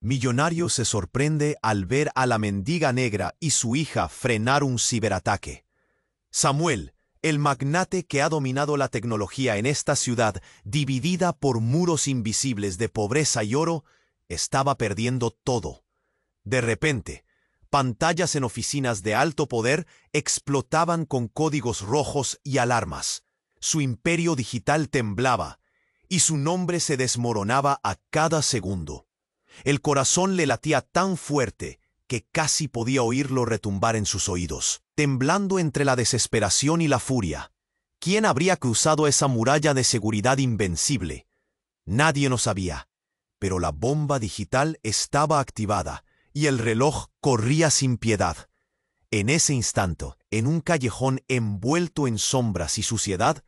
Millonario se sorprende al ver a la mendiga negra y su hija frenar un ciberataque. Samuel, el magnate que ha dominado la tecnología en esta ciudad, dividida por muros invisibles de pobreza y oro, estaba perdiendo todo. De repente, pantallas en oficinas de alto poder explotaban con códigos rojos y alarmas. Su imperio digital temblaba, y su nombre se desmoronaba a cada segundo. El corazón le latía tan fuerte que casi podía oírlo retumbar en sus oídos, temblando entre la desesperación y la furia. ¿Quién habría cruzado esa muralla de seguridad invencible? Nadie lo sabía, pero la bomba digital estaba activada y el reloj corría sin piedad. En ese instante, en un callejón envuelto en sombras y suciedad,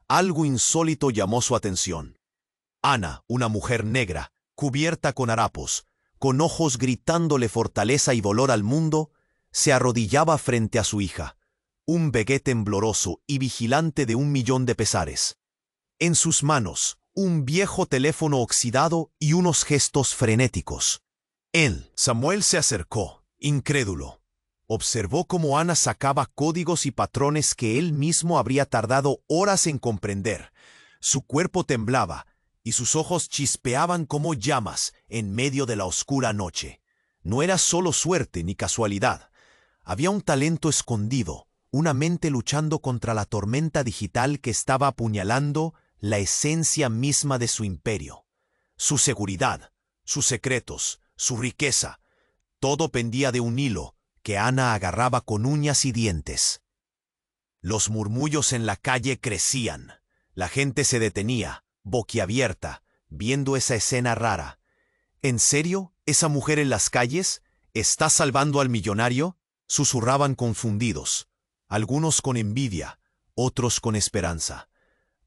algo insólito llamó su atención. Ana, una mujer negra, cubierta con harapos, con ojos gritándole fortaleza y valor al mundo, se arrodillaba frente a su hija, un bebé tembloroso y vigilante de 1.000.000 de pesares. En sus manos, un viejo teléfono oxidado y unos gestos frenéticos. Samuel se acercó, incrédulo. Observó cómo Ana sacaba códigos y patrones que él mismo habría tardado horas en comprender. Su cuerpo temblaba, y sus ojos chispeaban como llamas en medio de la oscura noche. No era solo suerte ni casualidad. Había un talento escondido, una mente luchando contra la tormenta digital que estaba apuñalando la esencia misma de su imperio. Su seguridad, sus secretos, su riqueza, todo pendía de un hilo que Ana agarraba con uñas y dientes. Los murmullos en la calle crecían. La gente se detenía, boquiabierta, viendo esa escena rara. ¿En serio, esa mujer en las calles está salvando al millonario? Susurraban confundidos, algunos con envidia, otros con esperanza.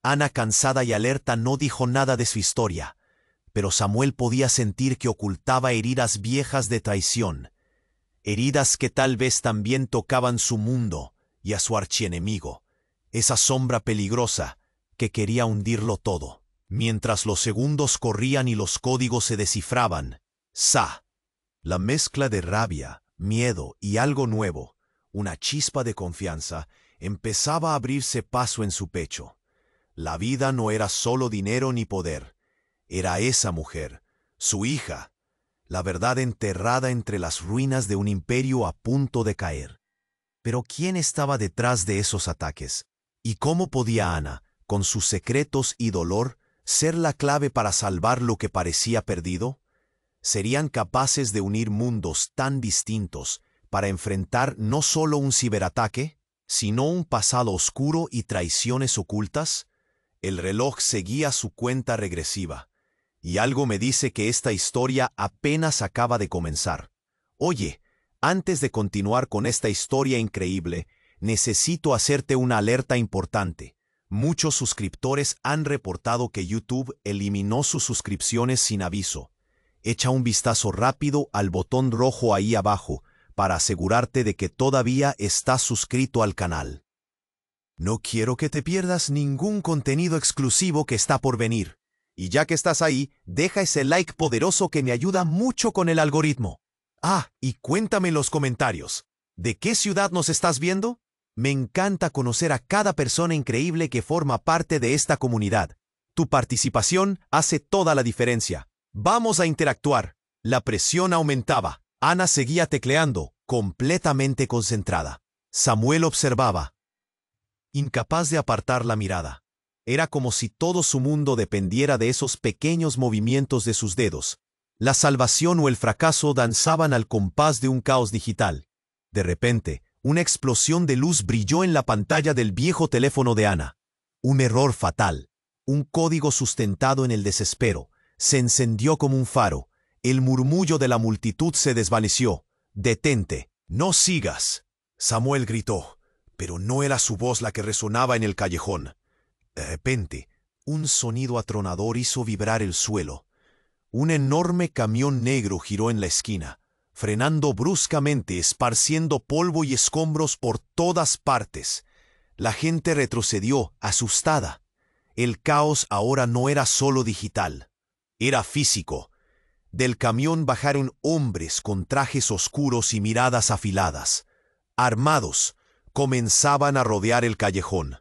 Ana, cansada y alerta, no dijo nada de su historia, pero Samuel podía sentir que ocultaba heridas viejas de traición, heridas que tal vez también tocaban su mundo y a su archienemigo, esa sombra peligrosa que quería hundirlo todo. Mientras los segundos corrían y los códigos se descifraban, la mezcla de rabia, miedo y algo nuevo, una chispa de confianza, empezaba a abrirse paso en su pecho. La vida no era solo dinero ni poder, era esa mujer, su hija, la verdad enterrada entre las ruinas de un imperio a punto de caer. Pero ¿quién estaba detrás de esos ataques? ¿Y cómo podía Ana, con sus secretos y dolor, ser la clave para salvar lo que parecía perdido? ¿Serían capaces de unir mundos tan distintos para enfrentar no solo un ciberataque, sino un pasado oscuro y traiciones ocultas? El reloj seguía su cuenta regresiva, y algo me dice que esta historia apenas acaba de comenzar. Oye, antes de continuar con esta historia increíble, necesito hacerte una alerta importante. Muchos suscriptores han reportado que YouTube eliminó sus suscripciones sin aviso. Echa un vistazo rápido al botón rojo ahí abajo para asegurarte de que todavía estás suscrito al canal. No quiero que te pierdas ningún contenido exclusivo que está por venir. Y ya que estás ahí, deja ese like poderoso que me ayuda mucho con el algoritmo. Y cuéntame en los comentarios, ¿de qué ciudad nos estás viendo? Me encanta conocer a cada persona increíble que forma parte de esta comunidad. Tu participación hace toda la diferencia. Vamos a interactuar. La presión aumentaba. Ana seguía tecleando, completamente concentrada. Samuel observaba, incapaz de apartar la mirada. Era como si todo su mundo dependiera de esos pequeños movimientos de sus dedos. La salvación o el fracaso danzaban al compás de un caos digital. De repente, una explosión de luz brilló en la pantalla del viejo teléfono de Ana. Un error fatal. Un código sustentado en el desespero. Se encendió como un faro. El murmullo de la multitud se desvaneció. «Detente, no sigas», Samuel gritó, pero no era su voz la que resonaba en el callejón. De repente, un sonido atronador hizo vibrar el suelo. Un enorme camión negro giró en la esquina, frenando bruscamente, esparciendo polvo y escombros por todas partes. La gente retrocedió, asustada. El caos ahora no era solo digital, era físico. Del camión bajaron hombres con trajes oscuros y miradas afiladas. Armados, comenzaban a rodear el callejón.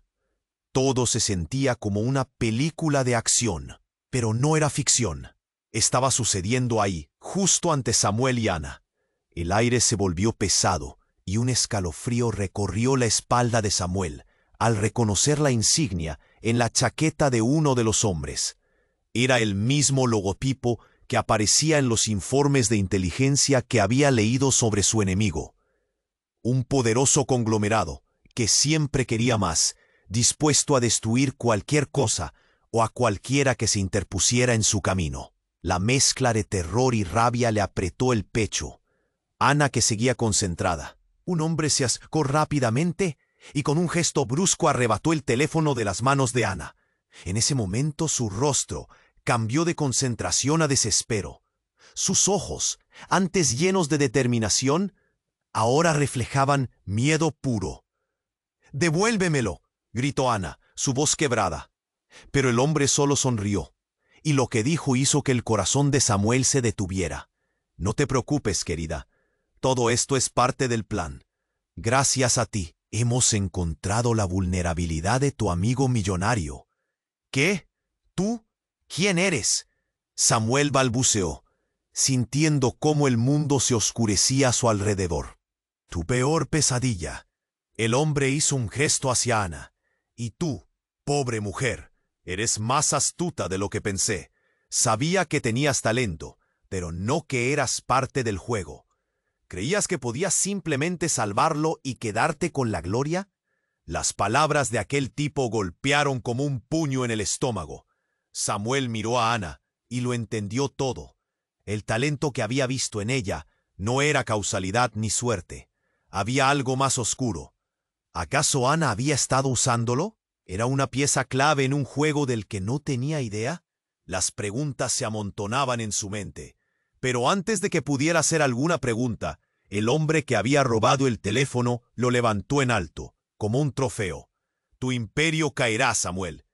Todo se sentía como una película de acción, pero no era ficción. Estaba sucediendo ahí, justo ante Samuel y Ana. El aire se volvió pesado y un escalofrío recorrió la espalda de Samuel al reconocer la insignia en la chaqueta de uno de los hombres. Era el mismo logotipo que aparecía en los informes de inteligencia que había leído sobre su enemigo. Un poderoso conglomerado que siempre quería más, dispuesto a destruir cualquier cosa o a cualquiera que se interpusiera en su camino. La mezcla de terror y rabia le apretó el pecho. Ana, que seguía concentrada. Un hombre se acercó rápidamente y con un gesto brusco arrebató el teléfono de las manos de Ana. En ese momento su rostro cambió de concentración a desespero. Sus ojos, antes llenos de determinación, ahora reflejaban miedo puro. «¡Devuélvemelo!», gritó Ana, su voz quebrada. Pero el hombre solo sonrió, y lo que dijo hizo que el corazón de Samuel se detuviera. «No te preocupes, querida. Todo esto es parte del plan. Gracias a ti, hemos encontrado la vulnerabilidad de tu amigo millonario». «¿Qué? ¿Tú? ¿Quién eres?», Samuel balbuceó, sintiendo cómo el mundo se oscurecía a su alrededor. «Tu peor pesadilla». El hombre hizo un gesto hacia Ana. «Y tú, pobre mujer, eres más astuta de lo que pensé. Sabía que tenías talento, pero no que eras parte del juego. ¿Creías que podías simplemente salvarlo y quedarte con la gloria?». Las palabras de aquel tipo golpearon como un puño en el estómago. Samuel miró a Ana y lo entendió todo. El talento que había visto en ella no era causalidad ni suerte. Había algo más oscuro. ¿Acaso Ana había estado usándolo? ¿Era una pieza clave en un juego del que no tenía idea? Las preguntas se amontonaban en su mente. Pero antes de que pudiera hacer alguna pregunta, el hombre que había robado el teléfono lo levantó en alto, como un trofeo. «Tu imperio caerá, Samuel,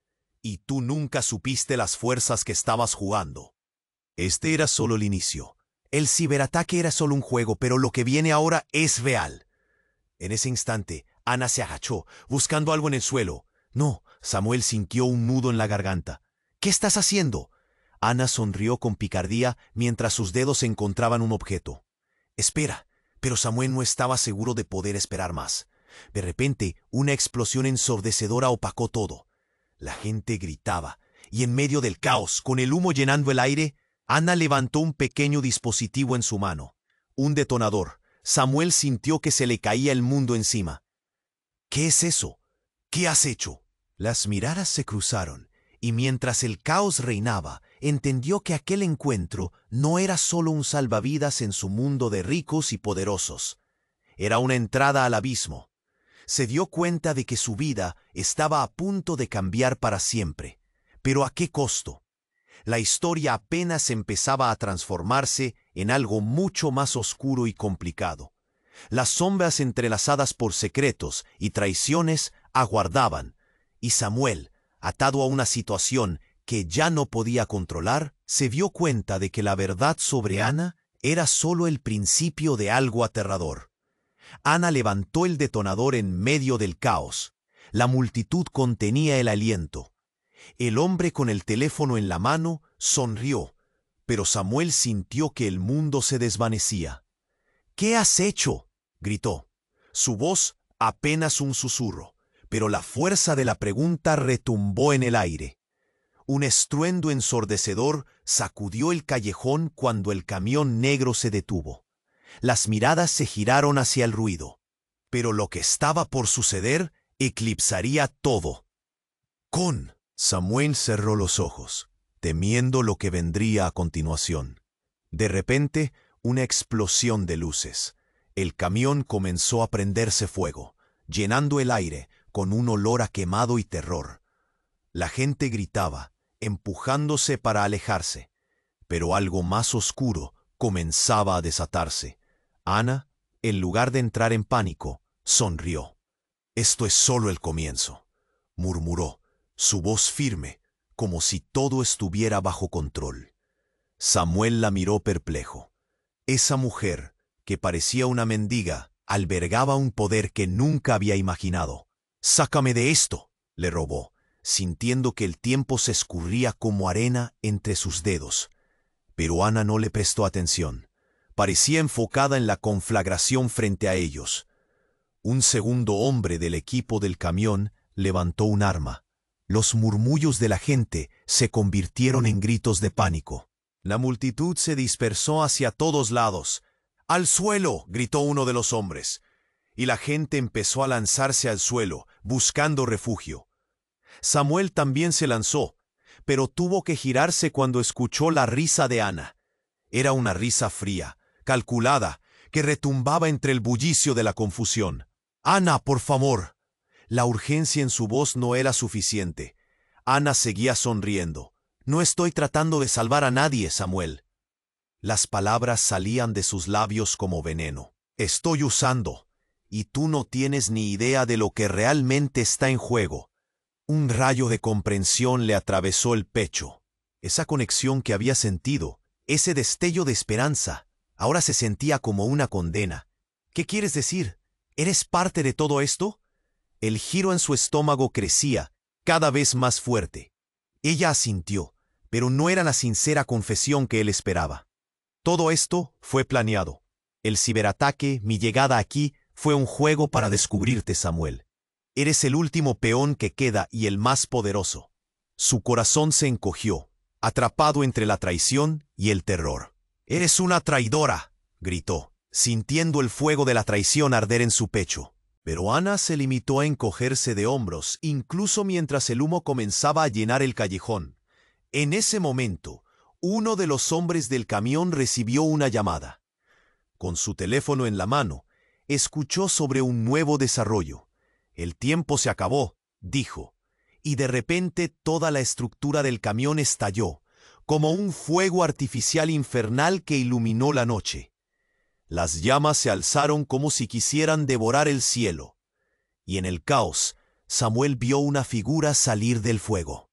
y tú nunca supiste las fuerzas que estabas jugando». Este era solo el inicio. El ciberataque era solo un juego, pero lo que viene ahora es real. En ese instante, Ana se agachó, buscando algo en el suelo. «No», Samuel sintió un nudo en la garganta. «¿Qué estás haciendo?». Ana sonrió con picardía mientras sus dedos encontraban un objeto. «Espera», pero Samuel no estaba seguro de poder esperar más. De repente, una explosión ensordecedora opacó todo. La gente gritaba, y en medio del caos, con el humo llenando el aire, Ana levantó un pequeño dispositivo en su mano. Un detonador. Samuel sintió que se le caía el mundo encima. «¿Qué es eso? ¿Qué has hecho?». Las miradas se cruzaron, y mientras el caos reinaba, entendió que aquel encuentro no era solo un salvavidas en su mundo de ricos y poderosos. Era una entrada al abismo. Se dio cuenta de que su vida estaba a punto de cambiar para siempre. ¿Pero a qué costo? La historia apenas empezaba a transformarse en algo mucho más oscuro y complicado. Las sombras entrelazadas por secretos y traiciones aguardaban, y Samuel, atado a una situación que ya no podía controlar, se dio cuenta de que la verdad sobre Ana era solo el principio de algo aterrador. Ana levantó el detonador en medio del caos. La multitud contenía el aliento. El hombre con el teléfono en la mano sonrió, pero Samuel sintió que el mundo se desvanecía. «¿Qué has hecho?», gritó. Su voz apenas un susurro, pero la fuerza de la pregunta retumbó en el aire. Un estruendo ensordecedor sacudió el callejón cuando el camión negro se detuvo. Las miradas se giraron hacia el ruido, pero lo que estaba por suceder eclipsaría todo. Samuel cerró los ojos, temiendo lo que vendría a continuación. De repente, una explosión de luces. El camión comenzó a prenderse fuego, llenando el aire con un olor a quemado y terror. La gente gritaba, empujándose para alejarse, pero algo más oscuro comenzaba a desatarse. Ana, en lugar de entrar en pánico, sonrió. «Esto es solo el comienzo», murmuró, su voz firme, como si todo estuviera bajo control. Samuel la miró perplejo. Esa mujer, que parecía una mendiga, albergaba un poder que nunca había imaginado. «Sácame de esto», le rogó, sintiendo que el tiempo se escurría como arena entre sus dedos. Pero Ana no le prestó atención. Parecía enfocada en la conflagración frente a ellos. Un segundo hombre del equipo del camión levantó un arma. Los murmullos de la gente se convirtieron en gritos de pánico. La multitud se dispersó hacia todos lados. «¡Al suelo!», gritó uno de los hombres. Y la gente empezó a lanzarse al suelo, buscando refugio. Samuel también se lanzó, pero tuvo que girarse cuando escuchó la risa de Ana. Era una risa fría, calculada, que retumbaba entre el bullicio de la confusión. «Ana, por favor». La urgencia en su voz no era suficiente. Ana seguía sonriendo. «No estoy tratando de salvar a nadie, Samuel». Las palabras salían de sus labios como veneno. «Estoy usando, y tú no tienes ni idea de lo que realmente está en juego». Un rayo de comprensión le atravesó el pecho. Esa conexión que había sentido, ese destello de esperanza, ahora se sentía como una condena. «¿Qué quieres decir? ¿Eres parte de todo esto?». El giro en su estómago crecía, cada vez más fuerte. Ella asintió, pero no era la sincera confesión que él esperaba. «Todo esto fue planeado. El ciberataque, mi llegada aquí, fue un juego para descubrirte, Samuel. Eres el último peón que queda y el más poderoso». Su corazón se encogió, atrapado entre la traición y el terror. «Eres una traidora», gritó, sintiendo el fuego de la traición arder en su pecho. Pero Ana se limitó a encogerse de hombros, incluso mientras el humo comenzaba a llenar el callejón. En ese momento, uno de los hombres del camión recibió una llamada. Con su teléfono en la mano, escuchó sobre un nuevo desarrollo. «El tiempo se acabó», dijo, y de repente toda la estructura del camión estalló, como un fuego artificial infernal que iluminó la noche. Las llamas se alzaron como si quisieran devorar el cielo, y en el caos, Samuel vio una figura salir del fuego.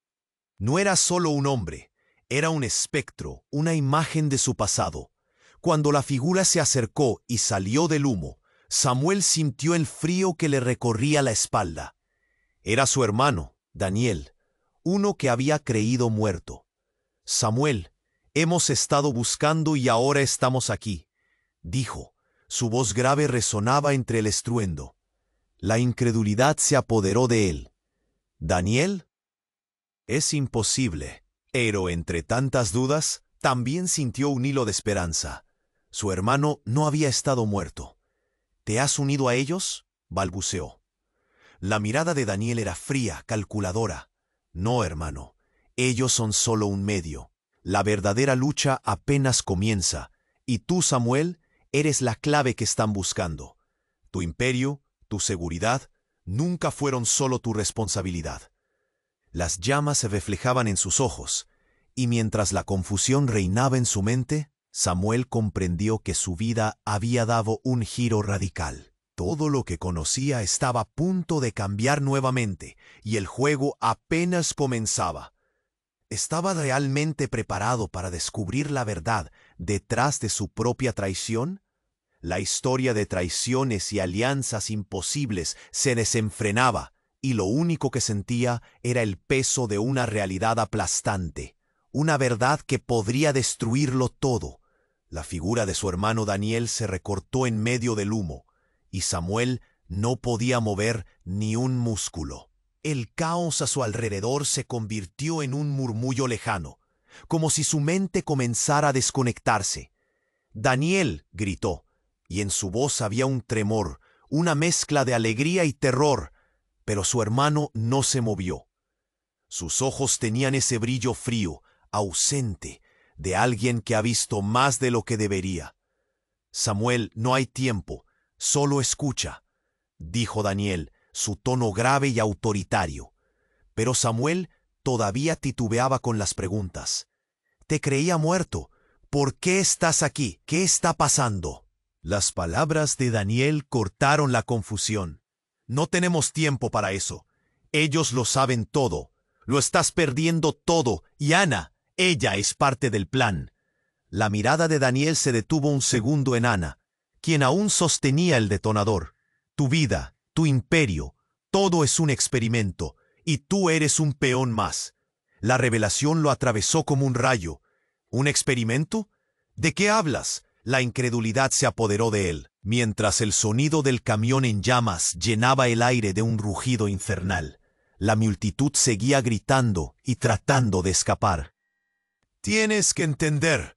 No era solo un hombre, era un espectro, una imagen de su pasado. Cuando la figura se acercó y salió del humo, Samuel sintió el frío que le recorría la espalda. Era su hermano, Daniel, uno que había creído muerto. «Samuel, hemos estado buscando y ahora estamos aquí», dijo. Su voz grave resonaba entre el estruendo. La incredulidad se apoderó de él. «¿Daniel?». «Es imposible». Pero entre tantas dudas, también sintió un hilo de esperanza. Su hermano no había estado muerto. «¿Te has unido a ellos?», balbuceó. La mirada de Daniel era fría, calculadora. «No, hermano. Ellos son solo un medio. La verdadera lucha apenas comienza. Y tú, Samuel, eres la clave que están buscando. Tu imperio, tu seguridad, nunca fueron solo tu responsabilidad». Las llamas se reflejaban en sus ojos, y mientras la confusión reinaba en su mente, Samuel comprendió que su vida había dado un giro radical. Todo lo que conocía estaba a punto de cambiar nuevamente, y el juego apenas comenzaba. ¿Estaba realmente preparado para descubrir la verdad detrás de su propia traición? La historia de traiciones y alianzas imposibles se desenfrenaba, y lo único que sentía era el peso de una realidad aplastante, una verdad que podría destruirlo todo. La figura de su hermano Daniel se recortó en medio del humo, y Samuel no podía mover ni un músculo. El caos a su alrededor se convirtió en un murmullo lejano, como si su mente comenzara a desconectarse. «Daniel», gritó, y en su voz había un tremor, una mezcla de alegría y terror, pero su hermano no se movió. Sus ojos tenían ese brillo frío, ausente, de alguien que ha visto más de lo que debería. «Samuel, no hay tiempo, solo escucha», dijo Daniel, su tono grave y autoritario. Pero Samuel todavía titubeaba con las preguntas. «Te creía muerto. ¿Por qué estás aquí? ¿Qué está pasando?». Las palabras de Daniel cortaron la confusión. «No tenemos tiempo para eso. Ellos lo saben todo. Lo estás perdiendo todo, y Ana, ella es parte del plan. La mirada de Daniel se detuvo un segundo en Ana, quien aún sostenía el detonador. Tu vida, tu imperio, todo es un experimento, y tú eres un peón más. La revelación lo atravesó como un rayo. ¿Un experimento? ¿De qué hablas? La incredulidad se apoderó de él, mientras el sonido del camión en llamas llenaba el aire de un rugido infernal. La multitud seguía gritando y tratando de escapar. «Tienes que entender»,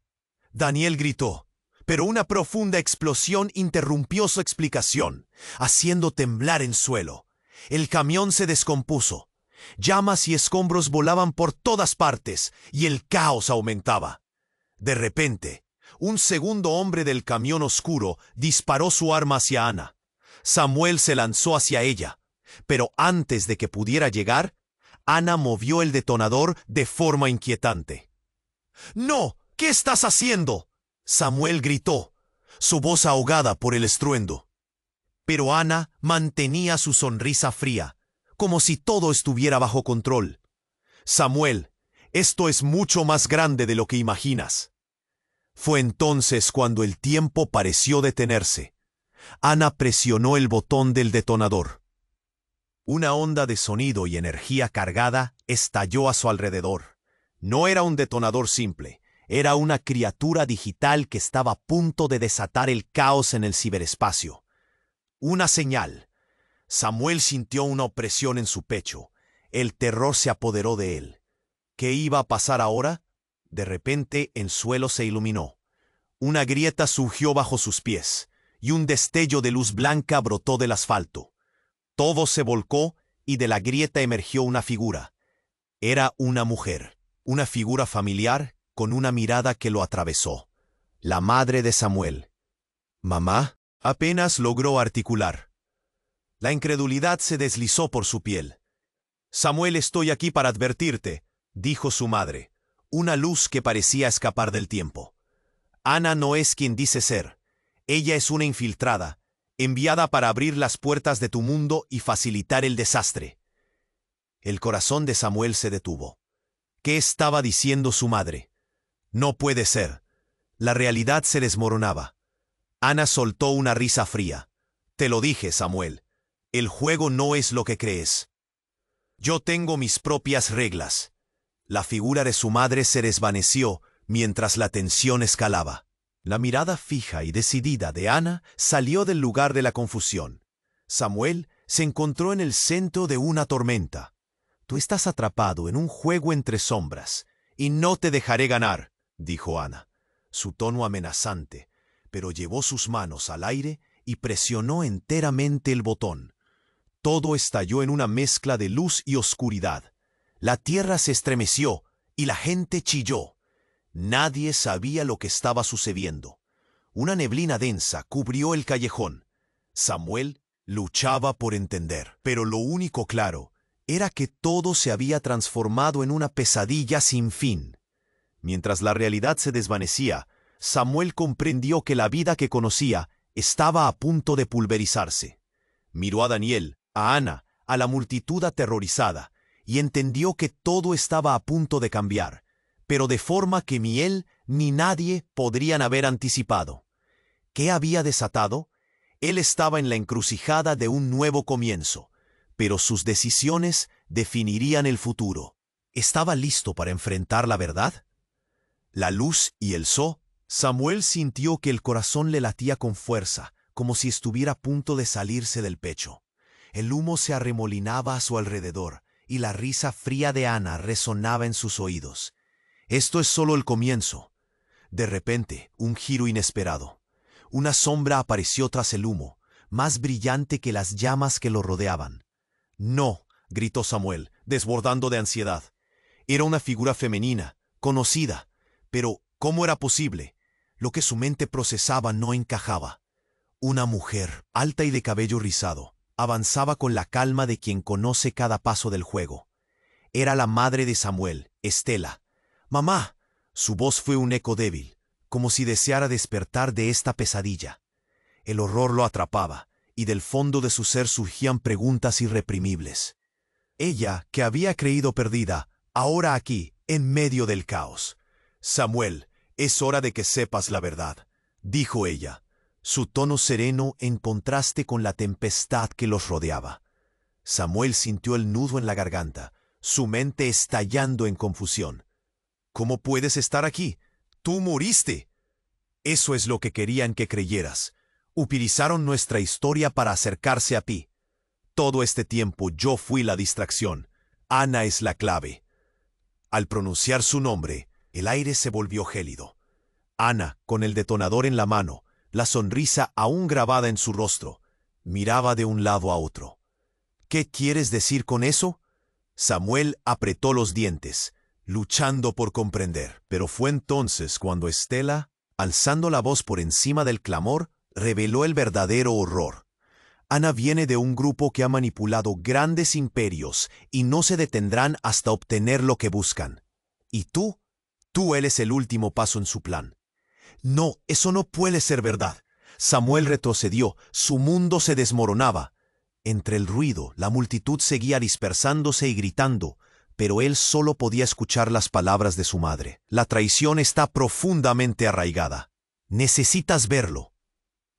Daniel gritó, pero una profunda explosión interrumpió su explicación, haciendo temblar el suelo. El camión se descompuso. Llamas y escombros volaban por todas partes y el caos aumentaba. De repente, un segundo hombre del camión oscuro disparó su arma hacia Ana. Samuel se lanzó hacia ella, pero antes de que pudiera llegar, Ana movió el detonador de forma inquietante. «¡No! ¿Qué estás haciendo?», Samuel gritó, su voz ahogada por el estruendo. Pero Ana mantenía su sonrisa fría, como si todo estuviera bajo control. «Samuel, esto es mucho más grande de lo que imaginas». Fue entonces cuando el tiempo pareció detenerse. Ana presionó el botón del detonador. Una onda de sonido y energía cargada estalló a su alrededor. No era un detonador simple, era una criatura digital que estaba a punto de desatar el caos en el ciberespacio. Una señal. Samuel sintió una opresión en su pecho. El terror se apoderó de él. ¿Qué iba a pasar ahora? De repente el suelo se iluminó. Una grieta surgió bajo sus pies, y un destello de luz blanca brotó del asfalto. Todo se volcó y de la grieta emergió una figura. Era una mujer, una figura familiar con una mirada que lo atravesó. La madre de Samuel. «Mamá», apenas logró articular. La incredulidad se deslizó por su piel. «Samuel, estoy aquí para advertirte», dijo su madre, una luz que parecía escapar del tiempo. «Ana no es quien dice ser. Ella es una infiltrada, enviada para abrir las puertas de tu mundo y facilitar el desastre». El corazón de Samuel se detuvo. ¿Qué estaba diciendo su madre? No puede ser. La realidad se desmoronaba. Ana soltó una risa fría. «Te lo dije, Samuel. El juego no es lo que crees. Yo tengo mis propias reglas». La figura de su madre se desvaneció mientras la tensión escalaba. La mirada fija y decidida de Ana salió del lugar de la confusión. Samuel se encontró en el centro de una tormenta. «Tú estás atrapado en un juego entre sombras, y no te dejaré ganar», dijo Ana, su tono amenazante, pero llevó sus manos al aire y presionó enteramente el botón. Todo estalló en una mezcla de luz y oscuridad. La tierra se estremeció y la gente chilló. Nadie sabía lo que estaba sucediendo. Una neblina densa cubrió el callejón. Samuel luchaba por entender, pero lo único claro era que todo se había transformado en una pesadilla sin fin. Mientras la realidad se desvanecía, Samuel comprendió que la vida que conocía estaba a punto de pulverizarse. Miró a Daniel, a Ana, a la multitud aterrorizada, y entendió que todo estaba a punto de cambiar, pero de forma que ni él ni nadie podrían haber anticipado. ¿Qué había desatado? Él estaba en la encrucijada de un nuevo comienzo, pero sus decisiones definirían el futuro. ¿Estaba listo para enfrentar la verdad? La luz y el zoo. Samuel sintió que el corazón le latía con fuerza, como si estuviera a punto de salirse del pecho. El humo se arremolinaba a su alrededor, y la risa fría de Ana resonaba en sus oídos. Esto es solo el comienzo. De repente, un giro inesperado. Una sombra apareció tras el humo, más brillante que las llamas que lo rodeaban. «No», gritó Samuel, desbordando de ansiedad. Era una figura femenina, conocida, pero ¿cómo era posible? Lo que su mente procesaba no encajaba. Una mujer, alta y de cabello rizado, avanzaba con la calma de quien conoce cada paso del juego. Era la madre de Samuel, Estela. «¡Mamá!». Su voz fue un eco débil, como si deseara despertar de esta pesadilla. El horror lo atrapaba, y del fondo de su ser surgían preguntas irreprimibles. Ella, que había creído perdida, ahora aquí, en medio del caos. «Samuel, Es hora de que sepas la verdad, dijo ella, su tono sereno en contraste con la tempestad que los rodeaba. Samuel sintió el nudo en la garganta, su mente estallando en confusión. ¿Cómo puedes estar aquí? ¡Tú moriste! Eso es lo que querían que creyeras. Utilizaron nuestra historia para acercarse a ti. Todo este tiempo yo fui la distracción. Ana es la clave. Al pronunciar su nombre, el aire se volvió gélido. Ana, con el detonador en la mano, la sonrisa aún grabada en su rostro, miraba de un lado a otro. ¿Qué quieres decir con eso? Samuel apretó los dientes, luchando por comprender. Pero fue entonces cuando Estela, alzando la voz por encima del clamor, reveló el verdadero horror. Ana viene de un grupo que ha manipulado grandes imperios y no se detendrán hasta obtener lo que buscan. ¿Y tú? Tú eres el último paso en su plan. No, eso no puede ser verdad. Samuel retrocedió, su mundo se desmoronaba. Entre el ruido, la multitud seguía dispersándose y gritando, pero él solo podía escuchar las palabras de su madre. La traición está profundamente arraigada. Necesitas verlo.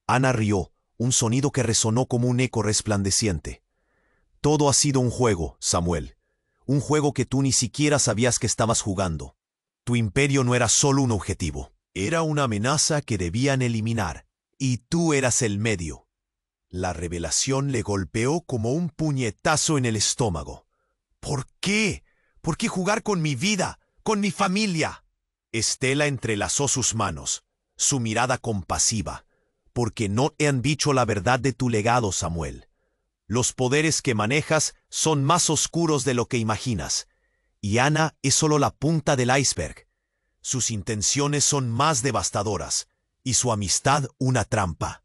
Ana rió, un sonido que resonó como un eco resplandeciente. Todo ha sido un juego, Samuel. Un juego que tú ni siquiera sabías que estabas jugando. Tu imperio no era solo un objetivo. Era una amenaza que debían eliminar, y tú eras el medio. La revelación le golpeó como un puñetazo en el estómago. ¿Por qué? ¿Por qué jugar con mi vida, con mi familia? Estela entrelazó sus manos, su mirada compasiva. Porque no te han dicho la verdad de tu legado, Samuel. Los poderes que manejas son más oscuros de lo que imaginas, y Ana es solo la punta del iceberg. Sus intenciones son más devastadoras, y su amistad una trampa.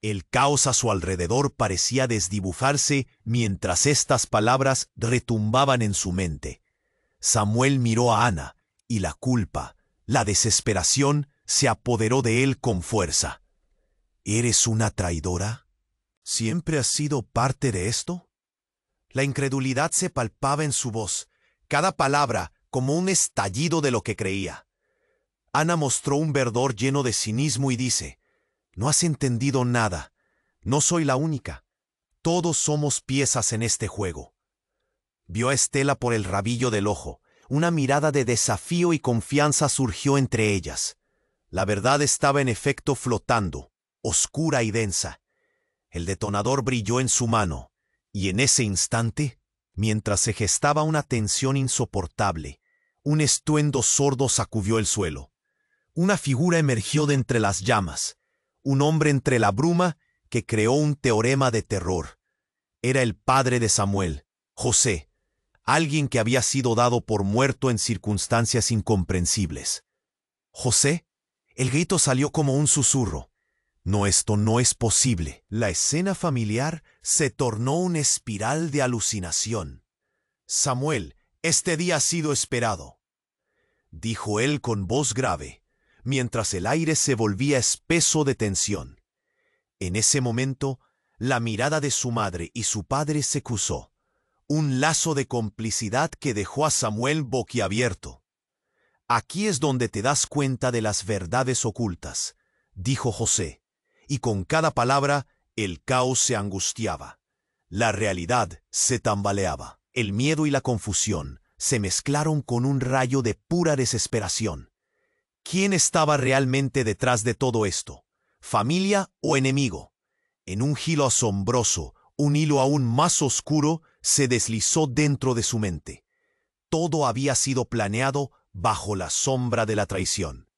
El caos a su alrededor parecía desdibujarse mientras estas palabras retumbaban en su mente. Samuel miró a Ana, y la culpa, la desesperación, se apoderó de él con fuerza. ¿Eres una traidora? ¿Siempre has sido parte de esto? La incredulidad se palpaba en su voz, cada palabra como un estallido de lo que creía. Ana mostró un verdor lleno de cinismo y dice, «No has entendido nada. No soy la única. Todos somos piezas en este juego». Vio a Estela por el rabillo del ojo. Una mirada de desafío y confianza surgió entre ellas. La verdad estaba en efecto flotando, oscura y densa. El detonador brilló en su mano, y en ese instante, mientras se gestaba una tensión insoportable, un estruendo sordo sacudió el suelo. Una figura emergió de entre las llamas, un hombre entre la bruma que creó un teorema de terror. Era el padre de Samuel, José, alguien que había sido dado por muerto en circunstancias incomprensibles. «¿José?» El grito salió como un susurro. «No, esto no es posible». La escena familiar se tornó una espiral de alucinación. «Samuel, este día ha sido esperado», dijo él con voz grave, mientras el aire se volvía espeso de tensión. En ese momento, la mirada de su madre y su padre se cruzó, un lazo de complicidad que dejó a Samuel boquiabierto. «Aquí es donde te das cuenta de las verdades ocultas», dijo José, y con cada palabra el caos se angustiaba. La realidad se tambaleaba. El miedo y la confusión se mezclaron con un rayo de pura desesperación. ¿Quién estaba realmente detrás de todo esto? ¿Familia o enemigo? En un giro asombroso, un hilo aún más oscuro se deslizó dentro de su mente. Todo había sido planeado bajo la sombra de la traición.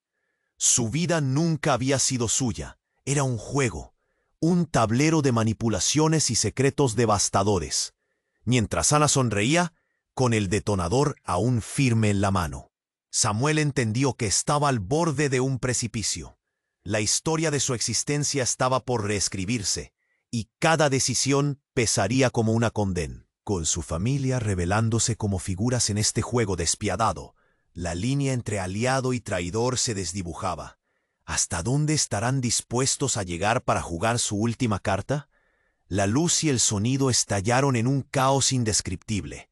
Su vida nunca había sido suya. Era un juego, un tablero de manipulaciones y secretos devastadores. Mientras Ana sonreía, con el detonador aún firme en la mano, Samuel entendió que estaba al borde de un precipicio. La historia de su existencia estaba por reescribirse, y cada decisión pesaría como una condena. Con su familia revelándose como figuras en este juego despiadado, la línea entre aliado y traidor se desdibujaba. ¿Hasta dónde estarán dispuestos a llegar para jugar su última carta? La luz y el sonido estallaron en un caos indescriptible.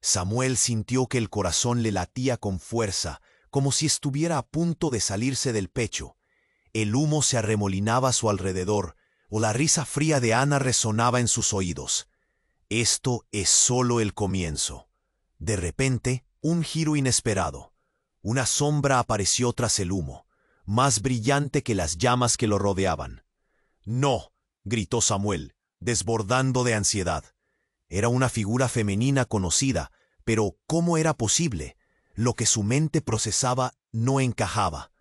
Samuel sintió que el corazón le latía con fuerza, como si estuviera a punto de salirse del pecho. El humo se arremolinaba a su alrededor, o la risa fría de Ana resonaba en sus oídos. Esto es solo el comienzo. De repente, un giro inesperado. Una sombra apareció tras el humo, más brillante que las llamas que lo rodeaban. «¡No!», gritó Samuel, desbordando de ansiedad. Era una figura femenina conocida, pero ¿cómo era posible? Lo que su mente procesaba no encajaba.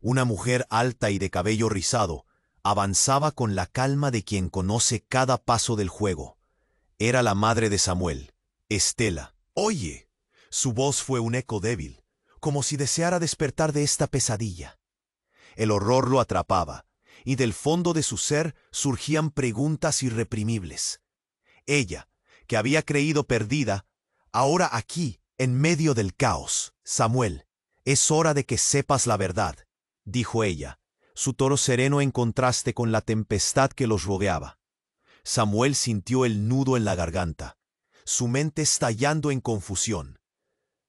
Una mujer alta y de cabello rizado avanzaba con la calma de quien conoce cada paso del juego. Era la madre de Samuel, Estela. «Oye». Su voz fue un eco débil, como si deseara despertar de esta pesadilla. El horror lo atrapaba, y del fondo de su ser surgían preguntas irreprimibles. Ella, que había creído perdida, ahora aquí, en medio del caos. «Samuel, es hora de que sepas la verdad», dijo ella, su tono sereno en contraste con la tempestad que los rodeaba. Samuel sintió el nudo en la garganta, su mente estallando en confusión.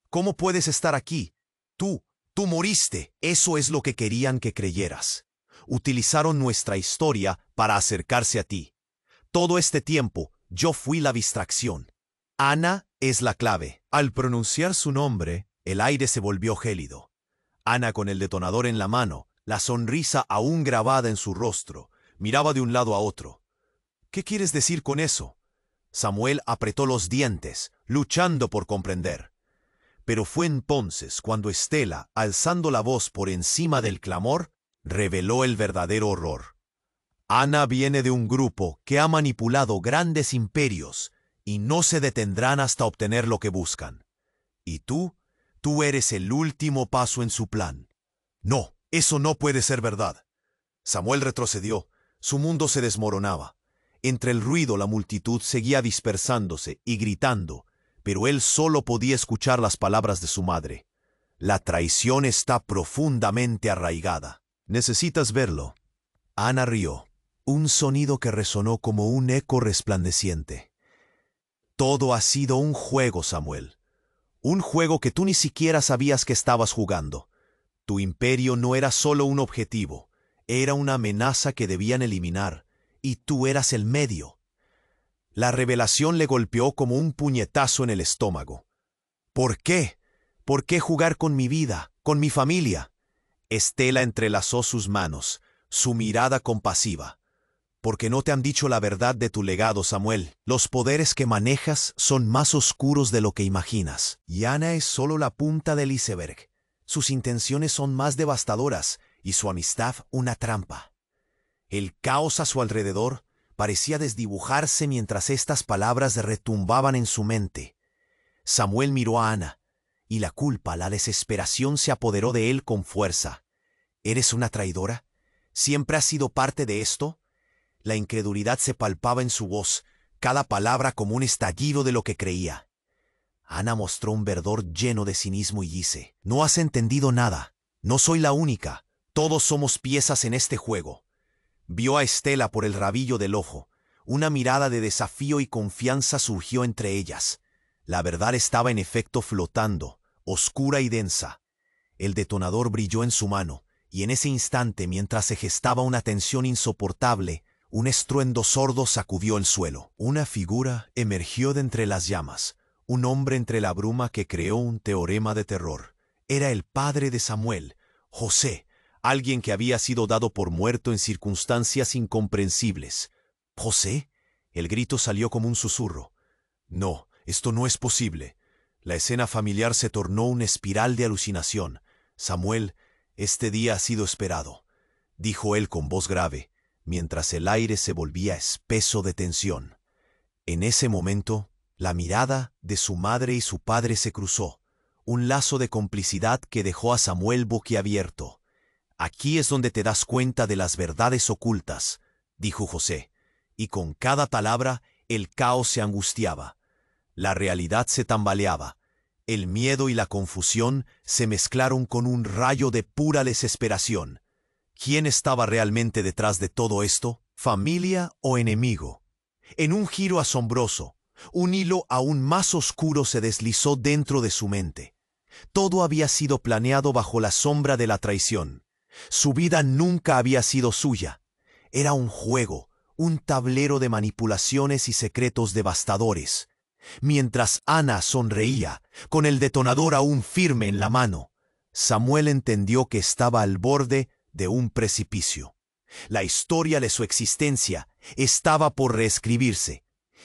«¿Cómo puedes estar aquí? Tú moriste». «Eso es lo que querían que creyeras. Utilizaron nuestra historia para acercarse a ti. Todo este tiempo, yo fui la distracción. Ana es la clave». Al pronunciar su nombre, el aire se volvió gélido. Ana, con el detonador en la mano, la sonrisa aún grabada en su rostro, miraba de un lado a otro. «¿Qué quieres decir con eso?». Samuel apretó los dientes, luchando por comprender. Pero fue entonces cuando Estela, alzando la voz por encima del clamor, reveló el verdadero horror. «Ana viene de un grupo que ha manipulado grandes imperios y no se detendrán hasta obtener lo que buscan. Y tú eres el último paso en su plan». «No, eso no puede ser verdad». Samuel retrocedió, su mundo se desmoronaba. Entre el ruido la multitud seguía dispersándose y gritando, pero él solo podía escuchar las palabras de su madre. «La traición está profundamente arraigada. Necesitas verlo». Ana rió, un sonido que resonó como un eco resplandeciente. «Todo ha sido un juego, Samuel. Un juego que tú ni siquiera sabías que estabas jugando. Tu imperio no era solo un objetivo, era una amenaza que debían eliminar, y tú eras el medio». La revelación le golpeó como un puñetazo en el estómago. «¿Por qué? ¿Por qué jugar con mi vida, con mi familia?». Estela entrelazó sus manos, su mirada compasiva. «Porque no te han dicho la verdad de tu legado, Samuel. Los poderes que manejas son más oscuros de lo que imaginas. Y Ana es solo la punta del iceberg. Sus intenciones son más devastadoras y su amistad una trampa». El caos a su alrededor parecía desdibujarse mientras estas palabras retumbaban en su mente. Samuel miró a Ana, y la culpa, la desesperación se apoderó de él con fuerza. «¿Eres una traidora? ¿Siempre has sido parte de esto?». La incredulidad se palpaba en su voz, cada palabra como un estallido de lo que creía. Ana mostró un verdor lleno de cinismo y dice: «No has entendido nada. No soy la única. Todos somos piezas en este juego». Vio a Estela por el rabillo del ojo. Una mirada de desafío y confianza surgió entre ellas. La verdad estaba en efecto flotando, oscura y densa. El detonador brilló en su mano, y en ese instante, mientras se gestaba una tensión insoportable, un estruendo sordo sacudió el suelo. Una figura emergió de entre las llamas, un hombre entre la bruma que creó un teorema de terror. Era el padre de Samuel, José, alguien que había sido dado por muerto en circunstancias incomprensibles. «¿José?». El grito salió como un susurro. «No, esto no es posible». La escena familiar se tornó una espiral de alucinación. «Samuel, este día ha sido esperado», dijo él con voz grave, mientras el aire se volvía espeso de tensión. En ese momento, la mirada de su madre y su padre se cruzó, un lazo de complicidad que dejó a Samuel boquiabierto. «Aquí es donde te das cuenta de las verdades ocultas», dijo José, y con cada palabra el caos se angustiaba. La realidad se tambaleaba. El miedo y la confusión se mezclaron con un rayo de pura desesperación. ¿Quién estaba realmente detrás de todo esto? ¿Familia o enemigo? En un giro asombroso, un hilo aún más oscuro se deslizó dentro de su mente. Todo había sido planeado bajo la sombra de la traición. Su vida nunca había sido suya. Era un juego, un tablero de manipulaciones y secretos devastadores. Mientras Ana sonreía, con el detonador aún firme en la mano, Samuel entendió que estaba al borde de un precipicio. La historia de su existencia estaba por reescribirse,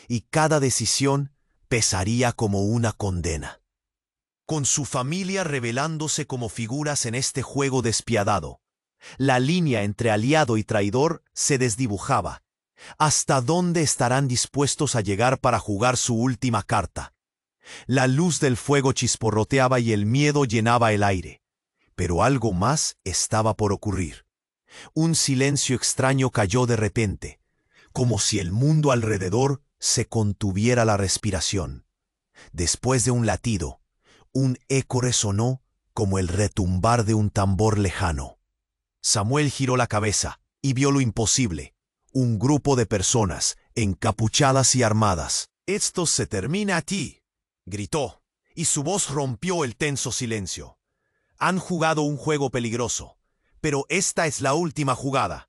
y cada decisión pesaría como una condena. Con su familia revelándose como figuras en este juego despiadado, la línea entre aliado y traidor se desdibujaba. ¿Hasta dónde estarán dispuestos a llegar para jugar su última carta? La luz del fuego chisporroteaba y el miedo llenaba el aire. Pero algo más estaba por ocurrir. Un silencio extraño cayó de repente, como si el mundo alrededor se contuviera la respiración. Después de un latido, un eco resonó como el retumbar de un tambor lejano. Samuel giró la cabeza y vio lo imposible. Un grupo de personas, encapuchadas y armadas. «Esto se termina aquí», gritó, y su voz rompió el tenso silencio. «Han jugado un juego peligroso, pero esta es la última jugada».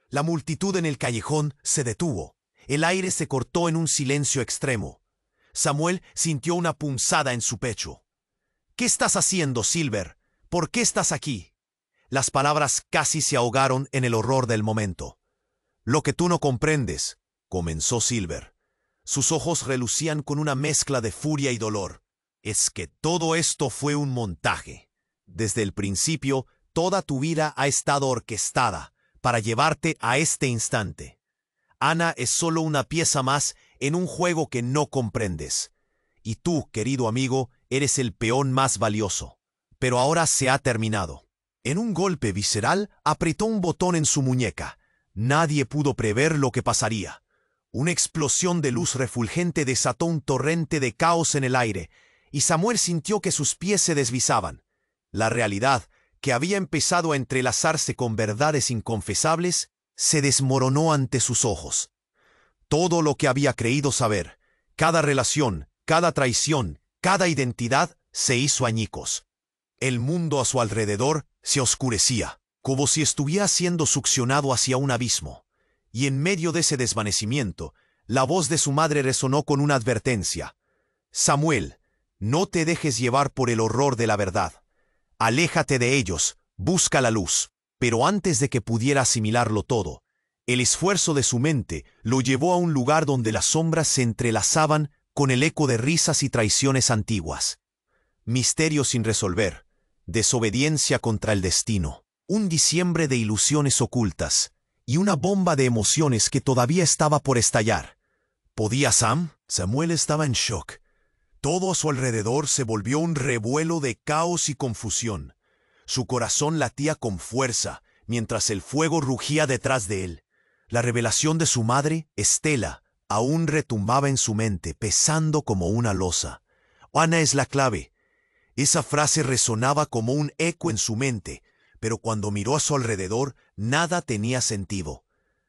La multitud en el callejón se detuvo. El aire se cortó en un silencio extremo. Samuel sintió una punzada en su pecho. «¿Qué estás haciendo, Silver? ¿Por qué estás aquí?» Las palabras casi se ahogaron en el horror del momento. «Lo que tú no comprendes», comenzó Silver. Sus ojos relucían con una mezcla de furia y dolor. «Es que todo esto fue un montaje. Desde el principio, toda tu vida ha estado orquestada para llevarte a este instante. Ana es solo una pieza más en un juego que no comprendes. Y tú, querido amigo, eres el peón más valioso. Pero ahora se ha terminado». En un golpe visceral, apretó un botón en su muñeca. Nadie pudo prever lo que pasaría. Una explosión de luz refulgente desató un torrente de caos en el aire, y Samuel sintió que sus pies se deslizaban. La realidad, que había empezado a entrelazarse con verdades inconfesables, se desmoronó ante sus ojos. Todo lo que había creído saber, cada relación, cada traición, cada identidad, se hizo añicos. El mundo a su alrededor se oscurecía, como si estuviera siendo succionado hacia un abismo. Y en medio de ese desvanecimiento, la voz de su madre resonó con una advertencia. «Samuel, no te dejes llevar por el horror de la verdad. Aléjate de ellos, busca la luz». Pero antes de que pudiera asimilarlo todo, el esfuerzo de su mente lo llevó a un lugar donde las sombras se entrelazaban con el eco de risas y traiciones antiguas. Misterio sin resolver, desobediencia contra el destino, un diciembre de ilusiones ocultas y una bomba de emociones que todavía estaba por estallar. ¿Podía Sam? Samuel estaba en shock. Todo a su alrededor se volvió un revuelo de caos y confusión. Su corazón latía con fuerza, mientras el fuego rugía detrás de él. La revelación de su madre, Estela, aún retumbaba en su mente, pesando como una losa. «Ana es la clave». Esa frase resonaba como un eco en su mente, pero cuando miró a su alrededor, nada tenía sentido.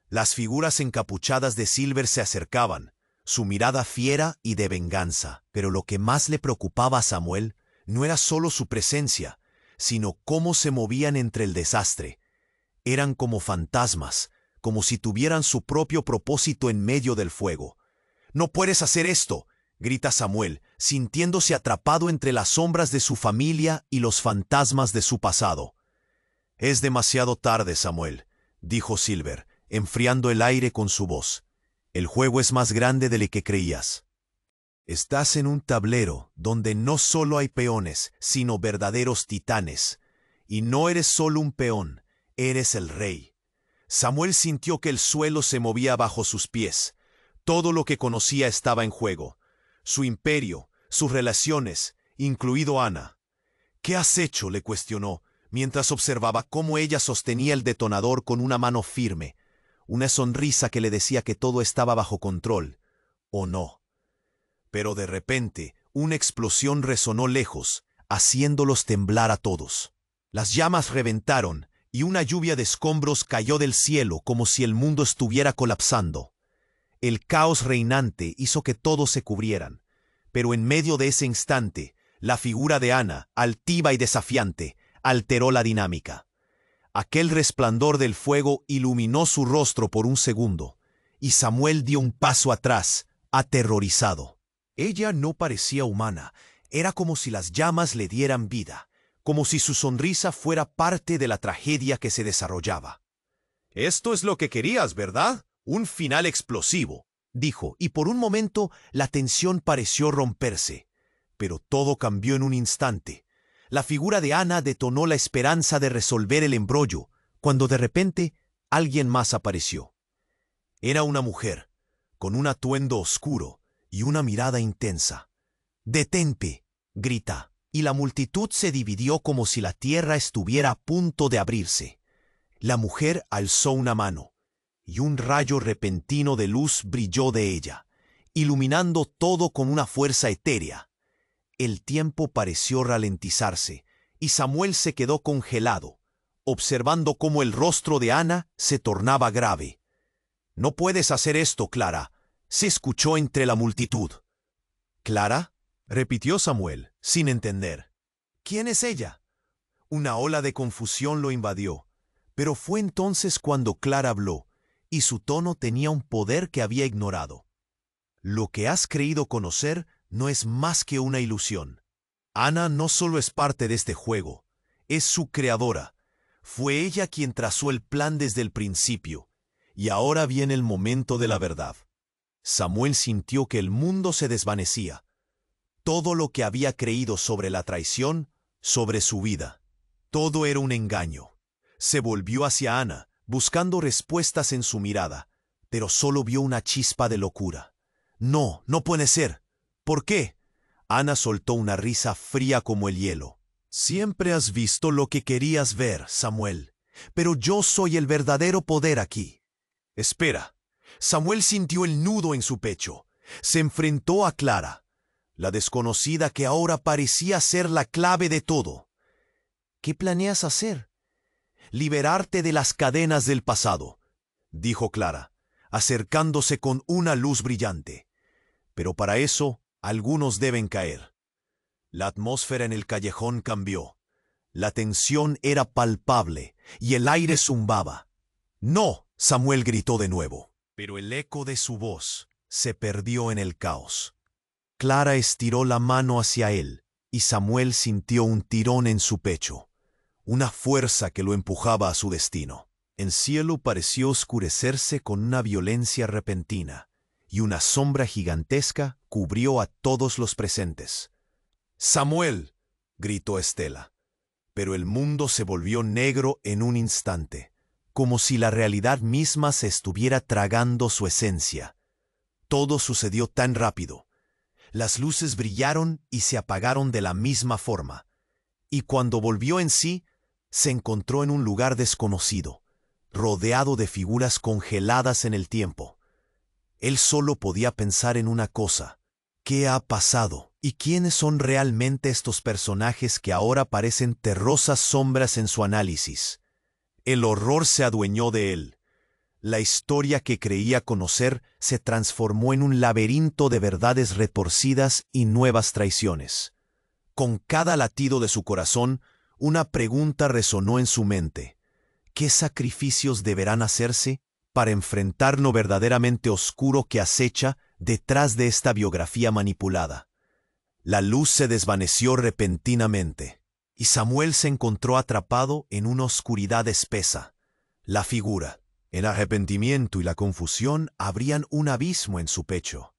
Las figuras encapuchadas de Silver se acercaban, su mirada fiera y de venganza. Pero lo que más le preocupaba a Samuel no era solo su presencia, sino cómo se movían entre el desastre. Eran como fantasmas, como si tuvieran su propio propósito en medio del fuego. «No puedes hacer esto», grita Samuel, sintiéndose atrapado entre las sombras de su familia y los fantasmas de su pasado. «Es demasiado tarde, Samuel», dijo Silver, enfriando el aire con su voz. «El juego es más grande de lo que creías. Estás en un tablero donde no solo hay peones, sino verdaderos titanes. Y no eres solo un peón, eres el rey». Samuel sintió que el suelo se movía bajo sus pies. Todo lo que conocía estaba en juego. Su imperio, sus relaciones, incluido Ana. «¿Qué has hecho?», le cuestionó, mientras observaba cómo ella sostenía el detonador con una mano firme, una sonrisa que le decía que todo estaba bajo control, ¿o no? Pero de repente, una explosión resonó lejos, haciéndolos temblar a todos. Las llamas reventaron, y una lluvia de escombros cayó del cielo como si el mundo estuviera colapsando. El caos reinante hizo que todos se cubrieran, pero en medio de ese instante, La figura de Ana, altiva y desafiante, alteró la dinámica. Aquel resplandor del fuego iluminó su rostro por un segundo, y Samuel dio un paso atrás, aterrorizado. Ella no parecía humana, era como si las llamas le dieran vida, como si su sonrisa fuera parte de la tragedia que se desarrollaba. «Esto es lo que querías, ¿verdad? Un final explosivo», dijo, y por un momento la tensión pareció romperse. Pero todo cambió en un instante. La figura de Ana detonó la esperanza de resolver el embrollo, cuando de repente alguien más apareció. Era una mujer, con un atuendo oscuro y una mirada intensa. «¡Detente!», grita, y la multitud se dividió como si la tierra estuviera a punto de abrirse. La mujer alzó una mano, y un rayo repentino de luz brilló de ella, iluminando todo con una fuerza etérea. El tiempo pareció ralentizarse, y Samuel se quedó congelado, observando cómo el rostro de Ana se tornaba grave. «No puedes hacer esto, Clara», se escuchó entre la multitud. «¿Clara?», repitió Samuel, sin entender. «¿Quién es ella?». Una ola de confusión lo invadió, pero fue entonces cuando Clara habló, y su tono tenía un poder que había ignorado. «Lo que has creído conocer no es más que una ilusión. Ana no solo es parte de este juego, es su creadora. Fue ella quien trazó el plan desde el principio, y ahora viene el momento de la verdad». Samuel sintió que el mundo se desvanecía. Todo lo que había creído sobre la traición, sobre su vida, todo era un engaño. Se volvió hacia Ana, buscando respuestas en su mirada, pero solo vio una chispa de locura. «No, no puede ser. ¿Por qué?». Ana soltó una risa fría como el hielo. «Siempre has visto lo que querías ver, Samuel, pero yo soy el verdadero poder aquí». «Espera». Samuel sintió el nudo en su pecho. Se enfrentó a Clara, la desconocida que ahora parecía ser la clave de todo. «¿Qué planeas hacer?». «Liberarte de las cadenas del pasado», dijo Clara, acercándose con una luz brillante. «Pero para eso, algunos deben caer». La atmósfera en el callejón cambió. La tensión era palpable y el aire zumbaba. «No», Samuel gritó de nuevo, pero el eco de su voz se perdió en el caos. Clara estiró la mano hacia él y Samuel sintió un tirón en su pecho, una fuerza que lo empujaba a su destino. El cielo pareció oscurecerse con una violencia repentina, y una sombra gigantesca cubrió a todos los presentes. «¡Samuel!», gritó Estela. Pero el mundo se volvió negro en un instante, como si la realidad misma se estuviera tragando su esencia. Todo sucedió tan rápido. Las luces brillaron y se apagaron de la misma forma, y cuando volvió en sí, se encontró en un lugar desconocido, rodeado de figuras congeladas en el tiempo. Él solo podía pensar en una cosa: ¿qué ha pasado? ¿Y quiénes son realmente estos personajes que ahora parecen terrosas sombras en su análisis? El horror se adueñó de él. La historia que creía conocer se transformó en un laberinto de verdades retorcidas y nuevas traiciones. Con cada latido de su corazón, una pregunta resonó en su mente: ¿qué sacrificios deberán hacerse para enfrentar lo verdaderamente oscuro que acecha detrás de esta biografía manipulada? La luz se desvaneció repentinamente, y Samuel se encontró atrapado en una oscuridad espesa. La figura, el arrepentimiento y la confusión abrían un abismo en su pecho.